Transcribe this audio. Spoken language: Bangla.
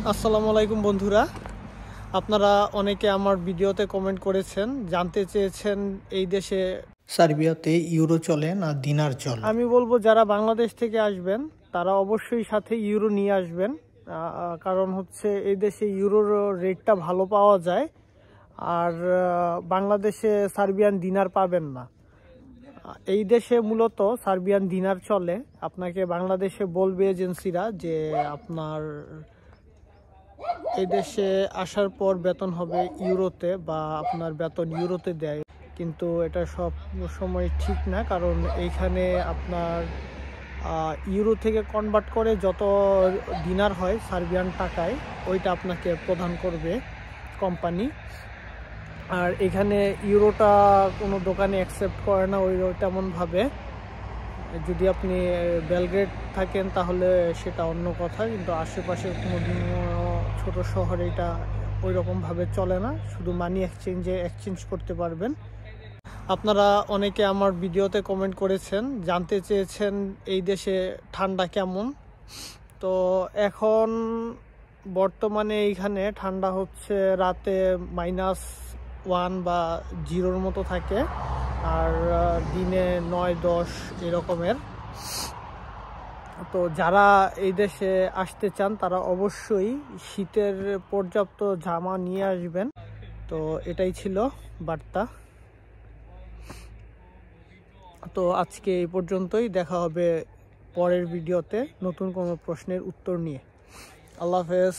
আসসালামু আলাইকুম বন্ধুরা, আপনারা অনেকে আমার ভিডিওতে কমেন্ট করেছেন, জানতে চেয়েছেন এই দেশে সার্বিয়াতে ইউরো চলে না দিনার চলে। আমি বলবো যারা বাংলাদেশ থেকে আসবেন তারা অবশ্যই সাথে ইউরো নিয়ে আসবেন, কারণ হচ্ছে এই দেশে ইউরোর রেটটা ভালো পাওয়া যায়। আর বাংলাদেশে সার্বিয়ান দিনার পাবেন না। এই দেশে মূলত সার্বিয়ান দিনার চলে। আপনাকে বাংলাদেশে বলবে এজেন্সিরা যে আপনার এই দেশে আসার পর বেতন হবে ইউরোতে বা আপনার বেতন ইউরোতে দেয়, কিন্তু এটা সব সময় ঠিক না। কারণ এইখানে আপনার ইউরো থেকে কনভার্ট করে যত দিনার হয় সার্বিয়ান টাকায় ওইটা আপনাকে প্রদান করবে কোম্পানি। আর এখানে ইউরোটা কোনো দোকানে অ্যাকসেপ্ট করে না ওই তেমনভাবে। যদি আপনি বেলগ্রেড থাকেন তাহলে সেটা অন্য কথা, কিন্তু আশেপাশের কোনো ছোট শহরে এটা ওই রকমভাবে চলে না, শুধু মানি এক্সচেঞ্জ করতে পারবেন। আপনারা অনেকে আমার ভিডিওতে কমেন্ট করেছেন, জানতে চেয়েছেন এই দেশে ঠান্ডা কেমন। তো এখন বর্তমানে এইখানে ঠান্ডা হচ্ছে রাতে -1 বা 0 মতো থাকে, আর দিনে 9-10 এরকমের। তো যারা এই দেশে আসতে চান তারা অবশ্যই শীতের পর্যাপ্ত জামা নিয়ে আসবেন। তো এটাই ছিল বার্তা। তো আজকে এই পর্যন্তই, দেখা হবে পরের ভিডিওতে নতুন কোনো প্রশ্নের উত্তর নিয়ে। আল্লাহ হাফেজ।